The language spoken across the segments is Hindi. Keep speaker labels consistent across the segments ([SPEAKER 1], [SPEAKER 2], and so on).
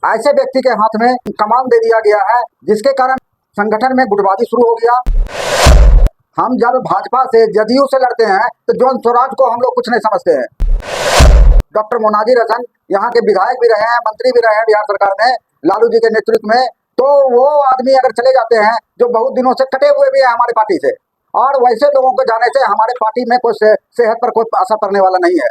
[SPEAKER 1] ऐसे व्यक्ति के हाथ में कमान दे दिया गया है, जिसके कारण संगठन में गुटबाजी शुरू हो गया। हम जब भाजपा से जदयू से लड़ते हैं तो जॉन स्वराज को हम लोग कुछ नहीं समझते हैं। डॉक्टर मोनाजिर हसन यहाँ के विधायक भी रहे हैं, मंत्री भी रहे हैं बिहार सरकार में लालू जी के नेतृत्व में। तो वो आदमी अगर चले जाते हैं जो बहुत दिनों से कटे हुए भी है हमारे पार्टी से, और वैसे लोगों को जाने से हमारे पार्टी में कोई सेहत पर कोई असर पड़ने वाला नहीं है।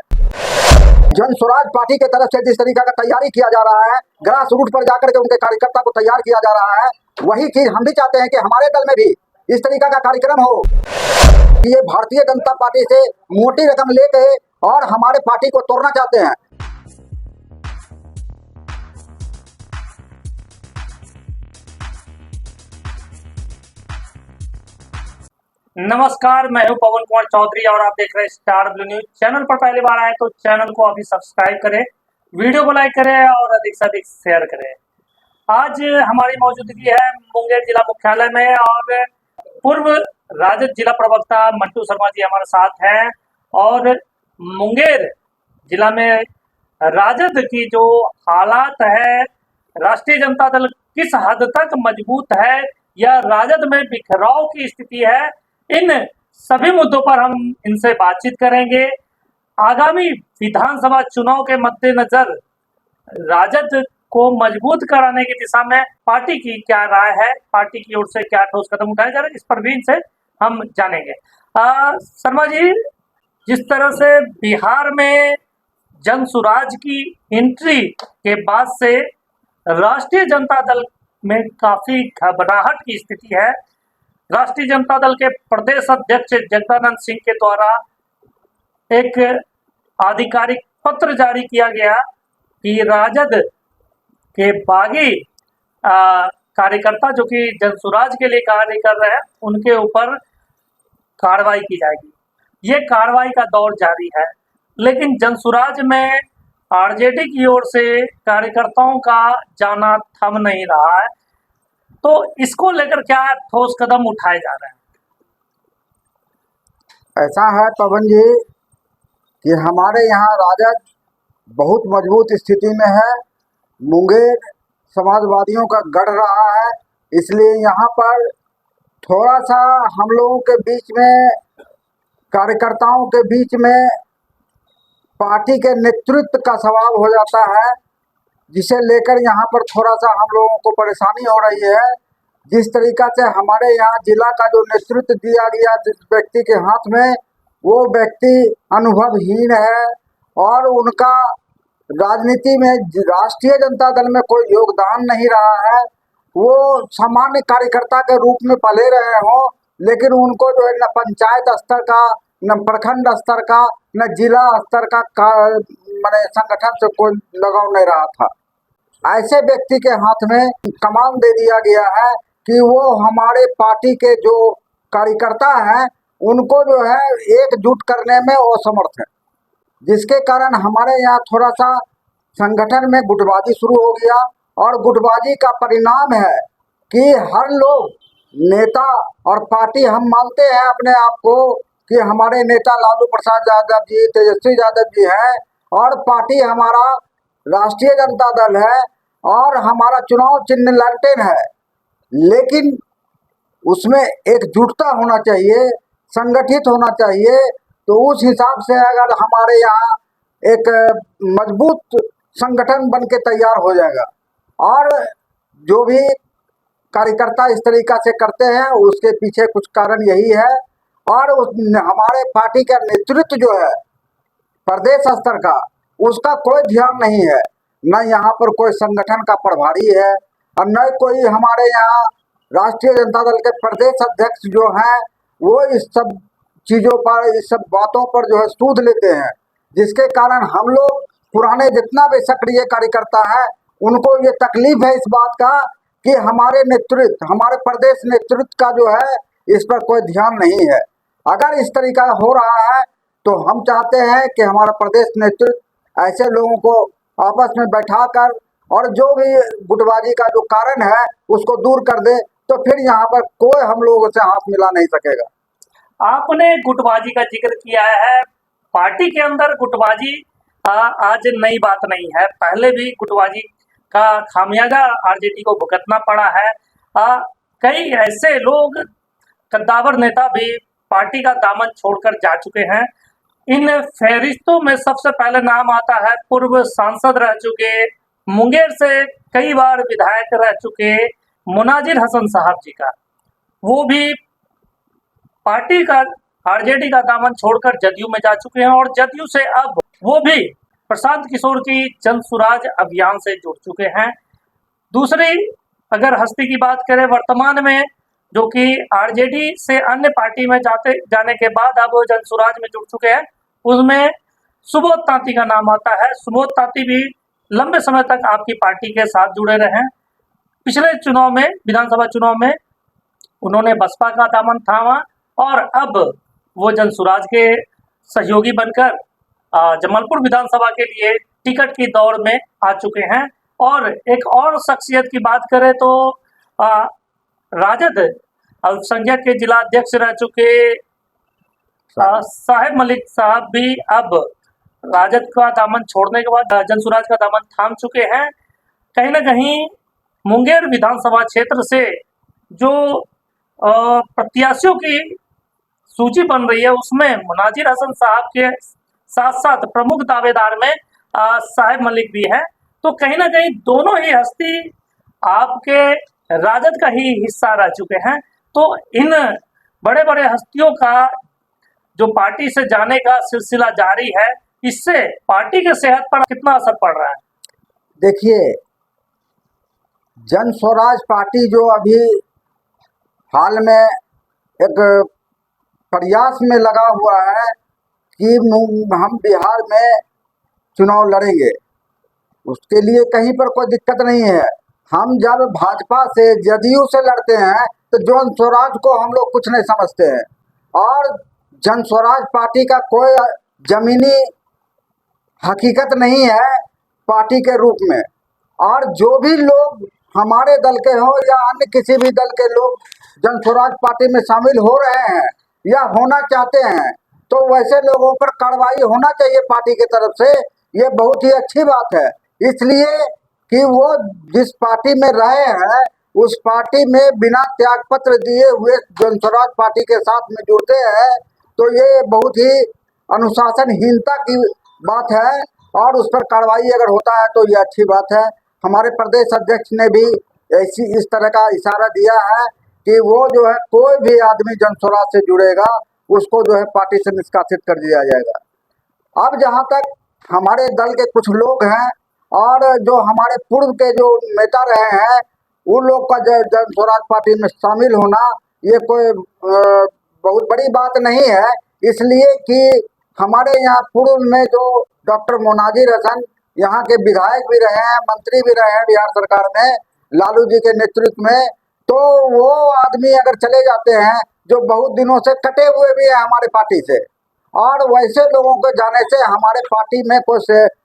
[SPEAKER 1] जन स्वराज पार्टी की तरफ से जिस तरीका का तैयारी किया जा रहा है, ग्रास रूट पर जाकर के उनके कार्यकर्ता को तैयार किया जा रहा है, वही चीज हम भी चाहते हैं कि हमारे दल में भी इस तरीका का कार्यक्रम हो कि ये भारतीय जनता पार्टी से मोटी रकम लेके और हमारे पार्टी को तोड़ना चाहते हैं।
[SPEAKER 2] नमस्कार, मैं हूं पवन कुमार चौधरी और आप देख रहे हैं स्टार ब्लू न्यूज। चैनल पर पहली बार आए तो चैनल को अभी सब्सक्राइब करें, वीडियो को लाइक करें और अधिक से अधिक शेयर करें। आज हमारी मौजूदगी है मुंगेर जिला मुख्यालय में और पूर्व राजद जिला प्रवक्ता मंटू शर्मा जी हमारे साथ हैं। और मुंगेर जिला में राजद की जो हालात है, राष्ट्रीय जनता दल किस हद तक मजबूत है या राजद में बिखराव की स्थिति है, इन सभी मुद्दों पर हम इनसे बातचीत करेंगे। आगामी विधानसभा चुनाव के मद्देनजर राजद को मजबूत कराने की दिशा में पार्टी की क्या राय है, पार्टी की ओर से क्या ठोस कदम उठाए जा रहे हैं, इस पर भी इनसे हम जानेंगे। शर्मा जी, जिस तरह से बिहार में जन सुराज की एंट्री के बाद से राष्ट्रीय जनता दल में काफी घबराहट की स्थिति है। राष्ट्रीय जनता दल के प्रदेश अध्यक्ष जगदानंद सिंह के द्वारा एक आधिकारिक पत्र जारी किया गया कि राजद के बागी कार्यकर्ता जो कि जनसुराज के लिए कार्य कर रहे हैं, उनके ऊपर कार्रवाई की जाएगी। ये कार्रवाई का दौर जारी है, लेकिन जनसुराज में आरजेडी की ओर से कार्यकर्ताओं का जाना थम नहीं रहा है। तो इसको लेकर क्या ठोस कदम उठाए जा रहे हैं?
[SPEAKER 1] ऐसा है पवन जी कि हमारे यहाँ राजद बहुत मजबूत स्थिति में है। मुंगेर समाजवादियों का गढ़ रहा है, इसलिए यहाँ पर थोड़ा सा हम लोगों के बीच में, कार्यकर्ताओं के बीच में पार्टी के नेतृत्व का सवाल हो जाता है, जिसे लेकर यहाँ पर थोड़ा सा हम लोगों को परेशानी हो रही है। जिस तरीका से हमारे यहाँ जिला का जो नेतृत्व दिया गया जिस व्यक्ति के हाथ में, वो व्यक्ति अनुभवहीन है और उनका राजनीति में राष्ट्रीय जनता दल में कोई योगदान नहीं रहा है। वो सामान्य कार्यकर्ता के रूप में पले रहे हों, लेकिन उनको जो है न पंचायत स्तर का, न प्रखंड स्तर का, न जिला स्तर का माने संगठन से कोई लगाव नहीं रहा था। ऐसे व्यक्ति के हाथ में कमान दे दिया गया है कि वो हमारे पार्टी के जो कार्यकर्ता हैं उनको जो है एकजुट करने में असमर्थ है, जिसके कारण हमारे यहाँ थोड़ा सा संगठन में गुटबाजी शुरू हो गया। और गुटबाजी का परिणाम है कि हर लोग नेता और पार्टी, हम मानते हैं अपने आप को कि हमारे नेता लालू प्रसाद यादव जी, तेजस्वी यादव जी हैं और पार्टी हमारा राष्ट्रीय जनता दल है और हमारा चुनाव चिन्ह लालटेन है, लेकिन उसमें एकजुटता होना चाहिए, संगठित होना चाहिए। तो उस हिसाब से अगर हमारे यहाँ एक मजबूत संगठन बन के तैयार हो जाएगा और जो भी कार्यकर्ता इस तरीका से करते हैं उसके पीछे कुछ कारण यही है। और हमारे पार्टी का नेतृत्व जो है प्रदेश स्तर का, उसका कोई ध्यान नहीं है, न यहाँ पर कोई संगठन का प्रभारी है और न कोई हमारे यहाँ राष्ट्रीय जनता दल के प्रदेश अध्यक्ष जो हैं वो इस सब चीज़ों पर, इस सब बातों पर जो है सूद लेते हैं, जिसके कारण हम लोग पुराने जितना भी सक्रिय कार्यकर्ता है उनको ये तकलीफ है इस बात का कि हमारे नेतृत्व, हमारे प्रदेश नेतृत्व का जो है इस पर कोई ध्यान नहीं है। अगर इस तरीका हो रहा है तो हम चाहते हैं कि हमारा प्रदेश नेतृत्व ऐसे लोगों को आपस में बैठाकर और जो भी गुटबाजी का जो कारण है उसको दूर कर दे, तो फिर यहाँ पर कोई हम लोगों से हाथ मिला नहीं सकेगा।
[SPEAKER 2] आपने गुटबाजी का जिक्र किया है। पार्टी के अंदर गुटबाजी आज नई बात नहीं है, पहले भी गुटबाजी का खामियाजा आरजेडी को भुगतना पड़ा है। कई ऐसे लोग, कद्दावर नेता भी पार्टी का दामन छोड़कर जा चुके हैं। इन फहरिस्तों में सबसे पहले नाम आता है पूर्व सांसद रह चुके, मुंगेर से कई बार विधायक रह चुके मुनाजिर हसन साहब जी का। वो भी पार्टी का, आरजेडी का दामन छोड़कर जदयू में जा चुके हैं और जदयू से अब वो भी प्रशांत किशोर की जन सुराज अभियान से जुड़ चुके हैं। दूसरी अगर हस्ती की बात करें वर्तमान में, जो कि आरजेडी से अन्य पार्टी में जाने के बाद अब जन सुराज में जुड़ चुके हैं, उसमें सुबोध तांती का नाम आता है। सुबोध तांती भी लंबे समय तक आपकी पार्टी के साथ जुड़े रहे हैं। पिछले चुनाव में, विधानसभा चुनाव में उन्होंने बसपा का दामन थामा और अब वो जन सुराज के सहयोगी बनकर जमालपुर विधानसभा के लिए टिकट की दौड़ में आ चुके हैं। और एक और शख्सियत की बात करें तो राजद अल्पसंख्यक के जिला अध्यक्ष रह चुके साहेब मलिक साहब भी अब राजद का दामन छोड़ने के बाद जन सुराज का दामन थाम चुके हैं। कहीं ना कहीं मुंगेर विधानसभा क्षेत्र से जो प्रत्याशियों की सूची बन रही है, उसमें मुनाजिर हसन साहब के साथ साथ प्रमुख दावेदार में साहेब मलिक भी है। तो कहीं ना कहीं दोनों ही हस्ती आपके राजद का ही हिस्सा रह चुके हैं। तो इन बड़े बड़े हस्तियों का जो पार्टी से जाने का सिलसिला जारी है, इससे पार्टी के सेहत पर कितना असर पड़ रहा है?
[SPEAKER 1] देखिए, जन स्वराज पार्टी जो अभी हाल में एक प्रयास में लगा हुआ है कि हम बिहार में चुनाव लड़ेंगे, उसके लिए कहीं पर कोई दिक्कत नहीं है। हम जब भाजपा से, जदयू से लड़ते हैं तो जन स्वराज को हम लोग कुछ नहीं समझते हैं और जन स्वराज पार्टी का कोई जमीनी हकीकत नहीं है पार्टी के रूप में। और जो भी लोग हमारे दल के हों या अन्य किसी भी दल के लोग जन स्वराज पार्टी में शामिल हो रहे हैं या होना चाहते हैं, तो वैसे लोगों पर कार्रवाई होना चाहिए पार्टी की तरफ से। ये बहुत ही अच्छी बात है, इसलिए कि वो जिस पार्टी में रहे हैं उस पार्टी में बिना त्याग पत्र दिए हुए जन स्वराज पार्टी के साथ में जुड़ते हैं, तो ये बहुत ही अनुशासनहीनता की बात है और उस पर कार्रवाई अगर होता है तो ये अच्छी बात है। हमारे प्रदेश अध्यक्ष ने भी इस तरह का इशारा दिया है कि वो जो है कोई भी आदमी जन स्वराज से जुड़ेगा उसको जो है पार्टी से निष्कासित कर दिया जाएगा। अब जहाँ तक हमारे दल के कुछ लोग हैं और जो हमारे पूर्व के जो नेता रहे हैं, उन लोग का जन स्वराज पार्टी में शामिल होना ये कोई बहुत बड़ी बात नहीं है, इसलिए कि हमारे यहाँ पूर्व में जो डॉक्टर मुनाजिर हसन यहाँ के विधायक भी रहे हैं, मंत्री भी रहे हैं बिहार सरकार में लालू जी के नेतृत्व में, तो वो आदमी अगर चले जाते हैं जो बहुत दिनों से कटे हुए भी हैं हमारे पार्टी से, और वैसे लोगों के जाने से हमारे पार्टी में कोई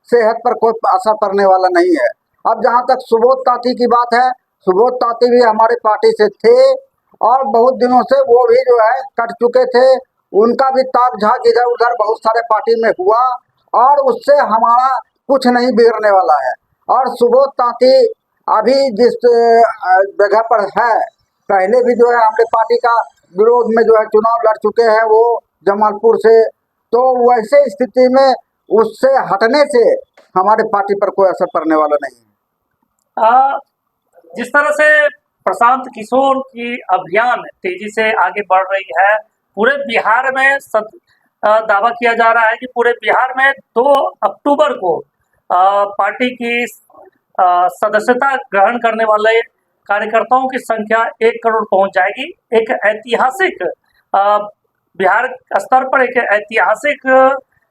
[SPEAKER 1] सेहत पर कोई असर पड़ने वाला नहीं है। अब जहाँ तक सुबोध तांती की बात है, सुबोध तांती भी हमारे पार्टी से थे और बहुत दिनों से वो भी जो है कट चुके थे। उनका भी ताक झाक इधर उधर बहुत सारे पार्टी में हुआ और उससे हमारा कुछ नहीं बिगड़ने वाला है। और सुबोध तांती अभी जिस जगह पर है, पहले भी जो है हमारे पार्टी का विरोध में जो है चुनाव लड़ चुके हैं वो जमालपुर से, तो वैसे स्थिति में उससे हटने से हमारे पार्टी पर कोई असर पड़ने वाला नहीं है।
[SPEAKER 2] जिस तरह से प्रशांत किशोर की अभियान तेजी से आगे बढ़ रही है, पूरे बिहार में दावा किया जा रहा है कि पूरे बिहार में 2 अक्टूबर को पार्टी की सदस्यता ग्रहण करने वाले कार्यकर्ताओं की संख्या 1 करोड़ पहुंच जाएगी। एक ऐतिहासिक बिहार स्तर पर एक ऐतिहासिक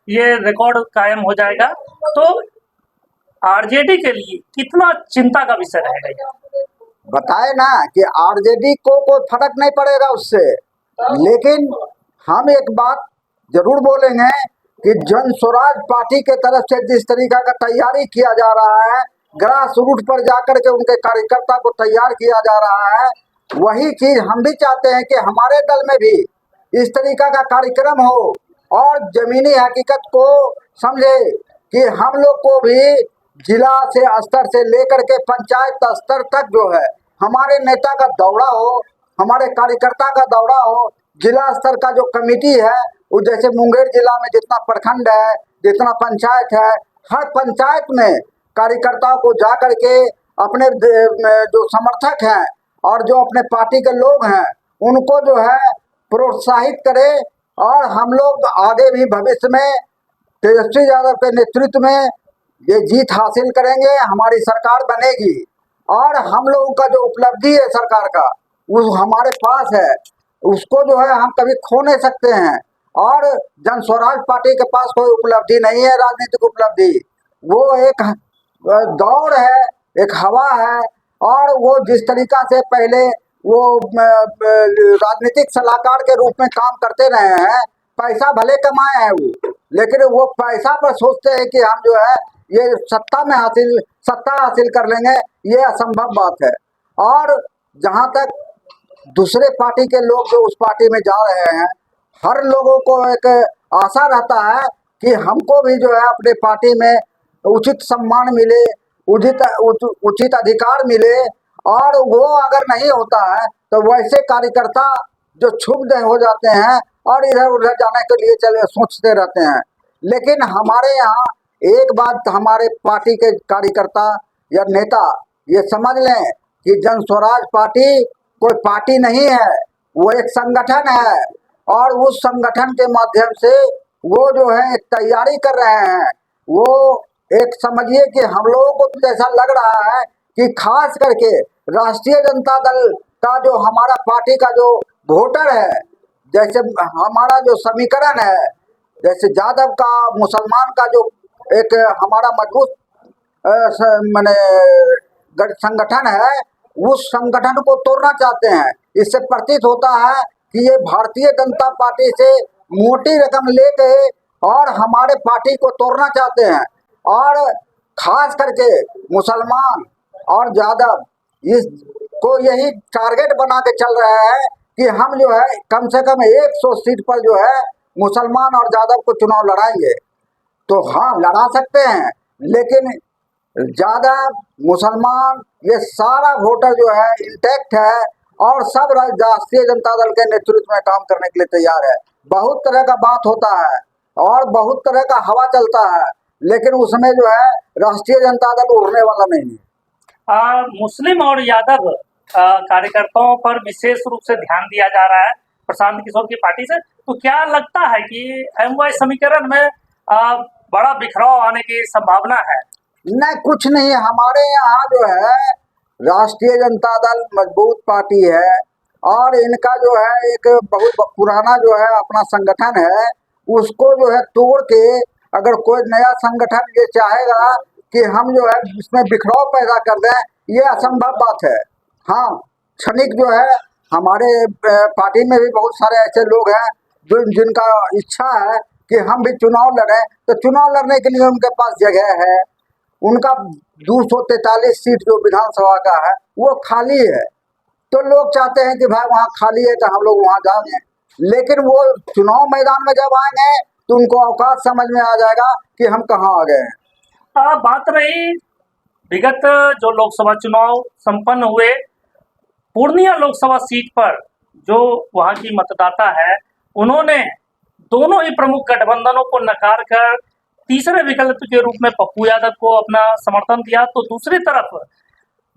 [SPEAKER 2] ये रिकॉर्ड कायम हो जाएगा। तो आरजेडी के लिए कितना चिंता का विषय रहेगा?
[SPEAKER 1] बताए ना कि आरजेडी को कोई फर्क नहीं पड़ेगा उससे, लेकिन हम एक बात जरूर बोलेंगे कि जन स्वराज पार्टी के तरफ से जिस तरीका का तैयारी किया जा रहा है, ग्रास रूट पर जाकर के उनके कार्यकर्ता को तैयार किया जा रहा है, वही चीज हम भी चाहते हैं कि हमारे दल में भी इस तरीका का कार्यक्रम हो और जमीनी हकीकत को समझे कि हम लोग को भी जिला से स्तर से लेकर के पंचायत स्तर तक जो है हमारे नेता का दौरा हो, हमारे कार्यकर्ता का दौरा हो। जिला स्तर का जो कमेटी है वो जैसे मुंगेर जिला में जितना प्रखंड है, जितना पंचायत है, हर पंचायत में कार्यकर्ताओं को जा करके अपने जो समर्थक हैं और जो अपने पार्टी के लोग हैं उनको जो है प्रोत्साहित करे। और हम लोग आगे भी भविष्य में तेजस्वी यादव के नेतृत्व में ये जीत हासिल करेंगे, हमारी सरकार बनेगी। और हम लोगों का जो उपलब्धि है सरकार का वो हमारे पास है, उसको जो है हम कभी खो नहीं सकते हैं। और जन स्वराज पार्टी के पास कोई उपलब्धि नहीं है, राजनीतिक उपलब्धि, वो एक दौड़ है, एक हवा है। और वो जिस तरीका से पहले वो राजनीतिक सलाहकार के रूप में काम करते रहे हैं, पैसा भले कमाए हैं वो, लेकिन वो पैसा पर सोचते हैं कि हम जो है ये सत्ता हासिल कर लेंगे, ये असंभव बात है। और जहाँ तक दूसरे पार्टी के लोग जो उस पार्टी में जा रहे हैं, हर लोगों को एक आशा रहता है कि हमको भी जो है अपने पार्टी में उचित सम्मान मिले, उचित अधिकार मिले। और वो अगर नहीं होता है तो वैसे कार्यकर्ता जो क्षुब्ध हो जाते हैं और इधर उधर जाने के लिए सोचते रहते हैं। लेकिन हमारे यहाँ एक बात हमारे पार्टी के कार्यकर्ता या नेता ये समझ लें कि जन स्वराज पार्टी कोई पार्टी नहीं है, वो एक संगठन है। और उस संगठन के माध्यम से वो जो है एक तैयारी कर रहे हैं। वो एक समझिए कि हम लोगों को तो ऐसा लग रहा है कि खास करके राष्ट्रीय जनता दल का जो हमारा पार्टी का जो वोटर है, जैसे हमारा जो समीकरण है, जैसे यादव का मुसलमान का जो एक हमारा मजबूत माने संगठन है, उस संगठन को तोड़ना चाहते हैं। इससे प्रतीत होता है कि ये भारतीय जनता पार्टी से मोटी रकम लेके और हमारे पार्टी को तोड़ना चाहते हैं। और खास करके मुसलमान और यादव इसको यही टारगेट बना के चल रहे हैं कि हम जो है कम से कम 100 सीट पर जो है मुसलमान और यादव को चुनाव लड़ाएंगे। तो हाँ, लड़ा सकते हैं, लेकिन यादव मुसलमान ये सारा वोटर जो है इंटैक्ट है और सब राष्ट्रीय जनता दल के नेतृत्व में काम करने के लिए तैयार है। बहुत तरह का बात होता है और बहुत तरह का हवा चलता है, लेकिन उसमें जो है राष्ट्रीय जनता दल उड़ने वाला नहीं है।
[SPEAKER 2] मुस्लिम और यादव कार्यकर्ताओं पर विशेष रूप से ध्यान दिया जा रहा है प्रशांत किशोर की पार्टी से। तो क्या लगता है कि एमवाई समीकरण में बड़ा बिखराव आने की संभावना है?
[SPEAKER 1] नहीं, कुछ नहीं। हमारे यहाँ जो है राष्ट्रीय जनता दल मजबूत पार्टी है और इनका जो है एक बहुत पुराना जो है अपना संगठन है, उसको जो है तोड़ के अगर कोई नया संगठन ये चाहेगा कि हम जो है इसमें बिखराव पैदा कर दें, ये असंभव बात है। हाँ, क्षणिक जो है हमारे पार्टी में भी बहुत सारे ऐसे लोग हैं जो जिनका इच्छा है कि हम भी चुनाव लड़ें, तो चुनाव लड़ने के लिए उनके पास जगह है। उनका 243 सीट जो विधानसभा का है वो खाली है, तो लोग चाहते हैं कि भाई वहाँ खाली है तो हम लोग वहाँ जाएंगे। लेकिन वो चुनाव मैदान में जब आएंगे तो उनको औकात समझ में आ जाएगा कि हम कहाँ आ गए हैं।
[SPEAKER 2] बात रही विगत जो लोकसभा चुनाव संपन्न हुए पूर्णिया लोकसभा सीट पर, जो वहां की मतदाता है उन्होंने दोनों ही प्रमुख गठबंधनों को नकार कर तीसरे विकल्प के रूप में पप्पू यादव को अपना समर्थन दिया। तो दूसरी तरफ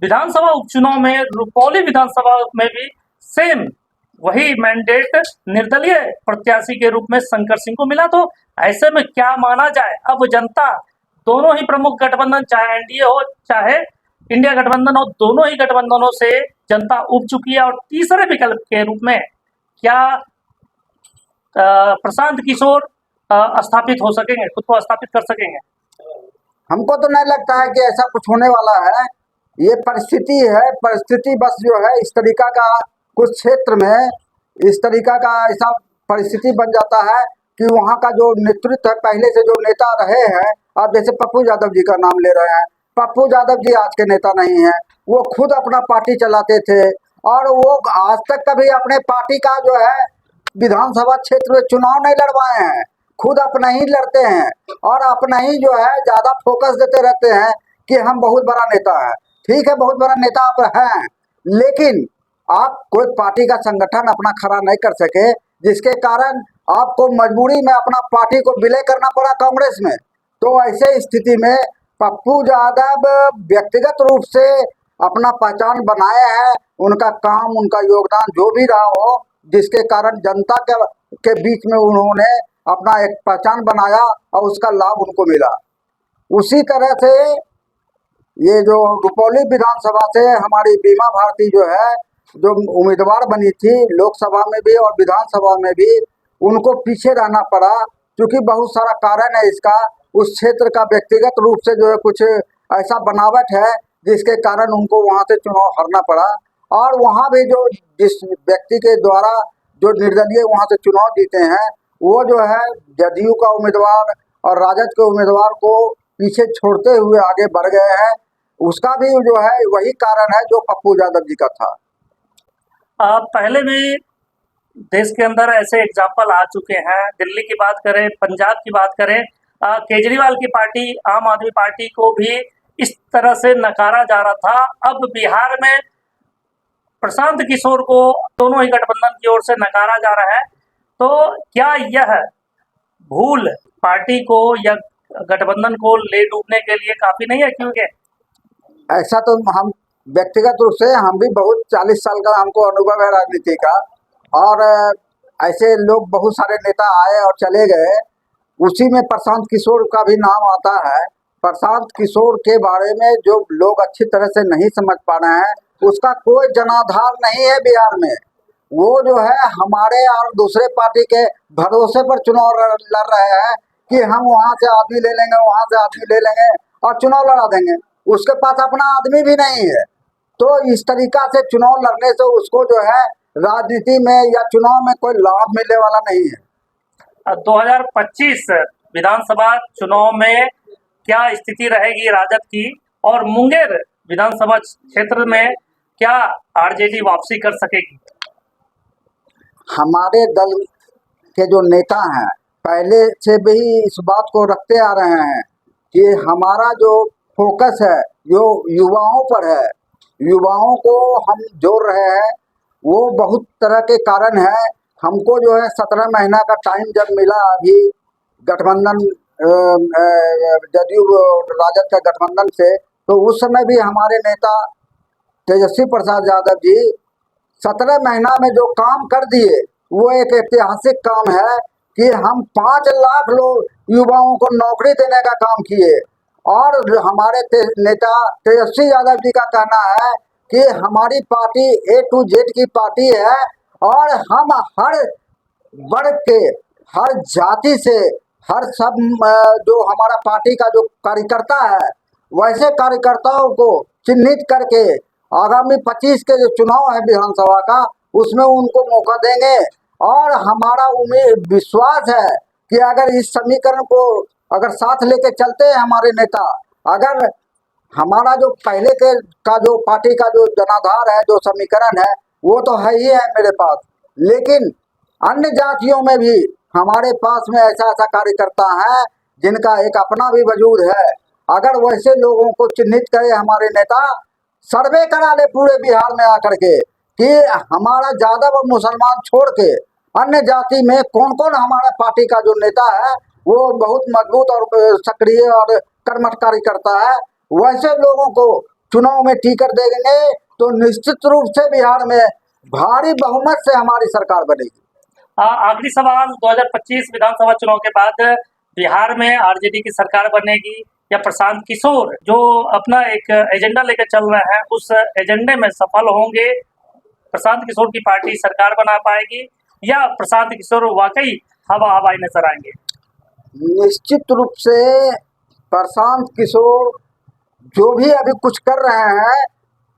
[SPEAKER 2] विधानसभा उपचुनाव में रुपौली विधानसभा में भी सेम वही मैंडेट निर्दलीय प्रत्याशी के रूप में शंकर सिंह को मिला। तो ऐसे में क्या माना जाए, अब जनता दोनों ही प्रमुख गठबंधन, चाहे एनडीए हो चाहे इंडिया गठबंधन हो, दोनों ही गठबंधनों से जनता उब चुकी है और तीसरे विकल्प के रूप में क्या प्रशांत किशोर स्थापित हो सकेंगे, खुद को स्थापित कर सकेंगे?
[SPEAKER 1] हमको तो नहीं लगता है कि ऐसा कुछ होने वाला है। ये परिस्थिति है, परिस्थिति बस जो है इस तरीका का, कुछ क्षेत्र में इस तरीका का ऐसा परिस्थिति बन जाता है कि वहाँ का जो नेतृत्व है, पहले से जो नेता रहे हैं, आप जैसे पप्पू यादव जी का नाम ले रहे हैं, पप्पू यादव जी आज के नेता नहीं है। वो खुद अपना पार्टी चलाते थे और वो आज तक कभी अपने पार्टी का जो है विधानसभा क्षेत्र में चुनाव नहीं लड़वाए हैं, खुद अपना ही लड़ते हैं और अपना ही जो है ज़्यादा फोकस देते रहते हैं कि हम बहुत बड़ा नेता है। ठीक है, बहुत बड़ा नेता आप हैं, लेकिन आप कोई पार्टी का संगठन अपना खड़ा नहीं कर सके, जिसके कारण आपको मजबूरी में अपना पार्टी को विलय करना पड़ा कांग्रेस में। तो ऐसे स्थिति में पप्पू यादव व्यक्तिगत रूप से अपना पहचान बनाए हैं, उनका काम, उनका योगदान जो भी रहा हो, जिसके कारण जनता के बीच में उन्होंने अपना एक पहचान बनाया और उसका लाभ उनको मिला। उसी तरह से ये जो रुपौली विधानसभा से हमारी बीमा भारती जो है, जो उम्मीदवार बनी थी लोकसभा में भी और विधानसभा में भी, उनको पीछे रहना पड़ा, क्योंकि बहुत सारा कारण है इसका। उस क्षेत्र का व्यक्तिगत रूप से जो है कुछ ऐसा बनावट है जिसके कारण उनको वहां से चुनाव हारना पड़ा। और वहां भी जो जिस व्यक्ति के द्वारा जो निर्दलीय वहां से चुनाव जीते हैं, वो जो है जदयू का उम्मीदवार और राजद के उम्मीदवार को पीछे छोड़ते हुए आगे बढ़ गए हैं। उसका भी जो है वही कारण है जो पप्पू यादव जी का था।
[SPEAKER 2] पहले भी देश के अंदर ऐसे एग्जाम्पल आ चुके हैं। दिल्ली की बात करें, पंजाब की बात करें, केजरीवाल की पार्टी आम आदमी पार्टी को भी इस तरह से नकारा जा रहा था। अब बिहार में प्रशांत किशोर को दोनों ही गठबंधन की ओर से नकारा जा रहा है। तो क्या यह भूल पार्टी को या गठबंधन को ले डूबने के लिए काफी नहीं है? क्योंकि
[SPEAKER 1] ऐसा तो हम व्यक्तिगत रूप से हम भी बहुत 40 साल का हमको अनुभव है राजनीति का, और ऐसे लोग बहुत सारे नेता आए और चले गए। उसी में प्रशांत किशोर का भी नाम आता है। प्रशांत किशोर के बारे में जो लोग अच्छी तरह से नहीं समझ पा रहे हैं, उसका कोई जनाधार नहीं है बिहार में। वो जो है हमारे और दूसरे पार्टी के भरोसे पर चुनाव लड़ रहे हैं कि हम वहां से आदमी ले लेंगे, वहां से आदमी ले लेंगे और चुनाव लड़ा देंगे। उसके पास अपना आदमी भी नहीं है। तो इस तरीका से चुनाव लड़ने से उसको जो है राजनीति में या चुनाव में कोई लाभ मिलने वाला नहीं है।
[SPEAKER 2] 2025 विधानसभा चुनाव में क्या स्थिति रहेगी राजद की, और मुंगेर विधानसभा क्षेत्र में क्या आरजेडी वापसी कर सकेगी?
[SPEAKER 1] हमारे दल के जो नेता हैं पहले से भी इस बात को रखते आ रहे हैं कि हमारा जो फोकस है जो युवाओं पर है, युवाओं को हम जोड़ रहे हैं। वो बहुत तरह के कारण है। हमको जो है 17 महीना का टाइम जब मिला अभी गठबंधन जदयू राजद का गठबंधन से, तो उस समय भी हमारे नेता तेजस्वी प्रसाद यादव जी 17 महीना में जो काम कर दिए वो एक ऐतिहासिक काम है कि हम 5 लाख लोग युवाओं को नौकरी देने का काम किए। और हमारे नेता तेजस्वी यादव जी का कहना है कि हमारी पार्टी A to Z की पार्टी है, और हम हर वर्ग के, हर जाति से, हर सब जो हमारा पार्टी का जो कार्यकर्ता है, वैसे कार्यकर्ताओं को चिन्हित करके आगामी 25 के जो चुनाव है विधानसभा का, उसमें उनको मौका देंगे। और हमारा उम्मीद विश्वास है कि अगर इस समीकरण को अगर साथ लेके चलते हैं हमारे नेता, अगर हमारा जो पहले के का जो पार्टी का जो जनाधार है, जो समीकरण है, वो तो है ही है मेरे पास, लेकिन अन्य जातियों में भी हमारे पास में ऐसा ऐसा कार्यकर्ता है जिनका एक अपना भी वजूद है। अगर वैसे लोगों को चिन्हित करे हमारे नेता, सर्वे करा ले पूरे बिहार में आकर के कि हमारा यादव और मुसलमान छोड़ के अन्य जाति में कौन कौन हमारा पार्टी का जो नेता है वो बहुत मजबूत और सक्रिय और कर्मठ कार्यकर्ता है, वैसे लोगों को चुनाव में टिकट देंगे तो निश्चित रूप से बिहार में भारी बहुमत से हमारी सरकार बनेगी।
[SPEAKER 2] आखिरी सवाल, 2025 विधानसभा चुनाव के बाद बिहार में आरजेडी की सरकार बनेगी या प्रशांत किशोर जो अपना एक एजेंडा लेकर चल रहे हैं उस एजेंडे में सफल होंगे, प्रशांत किशोर की पार्टी सरकार बना पाएगी, या प्रशांत किशोर वाकई हवा हवाई नजर आएंगे?
[SPEAKER 1] निश्चित रूप से प्रशांत किशोर जो भी अभी कुछ कर रहे हैं,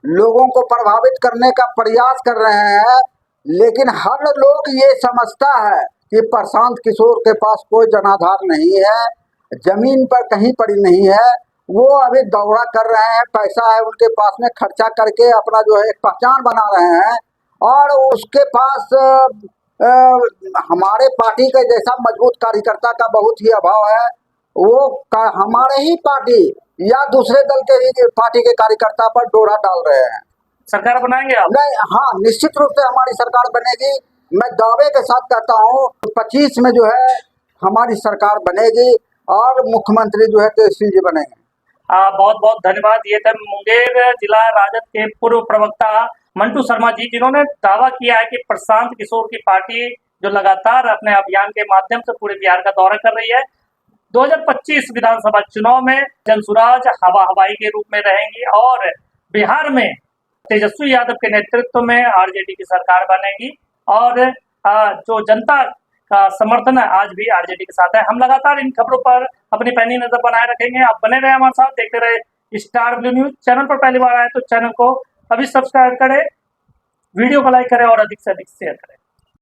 [SPEAKER 1] लोगों को प्रभावित करने का प्रयास कर रहे हैं, लेकिन हर लोग ये समझता है कि प्रशांत किशोर के पास कोई जनाधार नहीं है, जमीन पर कहीं पड़ी नहीं है। वो अभी दौरा कर रहे हैं, पैसा है उनके पास में, खर्चा करके अपना जो है एक पहचान बना रहे हैं। और उसके पास हमारे पार्टी के जैसा मजबूत कार्यकर्ता का बहुत ही अभाव है। वो हमारे ही पार्टी या दूसरे दल के ही पार्टी के कार्यकर्ता पर डोरा डाल रहे हैं।
[SPEAKER 2] सरकार बनाएंगे आप?
[SPEAKER 1] नहीं, हाँ, निश्चित रूप से हमारी सरकार बनेगी। मैं दावे के साथ कहता हूँ 25 में जो है हमारी सरकार बनेगी और मुख्यमंत्री जो है तेजस्वी जी बनेंगे।
[SPEAKER 2] बहुत बहुत धन्यवाद। ये थे मुंगेर जिला राजद के पूर्व प्रवक्ता मंटू शर्मा जी, जिन्होंने दावा किया है कि प्रशांत किशोर की पार्टी जो लगातार अपने अभियान के माध्यम से पूरे बिहार का दौरा कर रही है, 2025 विधानसभा चुनाव में जनसुराज हवा हवाई के रूप में रहेंगी और बिहार में तेजस्वी यादव के नेतृत्व में आरजेडी की सरकार बनेगी और जो जनता का समर्थन है आज भी आरजेडी के साथ है। हम लगातार इन खबरों पर अपनी पैनी नजर बनाए रखेंगे। आप बने रहे हमारे साथ, देखते रहे स्टार ब्लू न्यूज। चैनल पर पहली बार आए तो चैनल को अभी सब्सक्राइब करें, वीडियो को लाइक करें और अधिक से अधिक शेयर करें।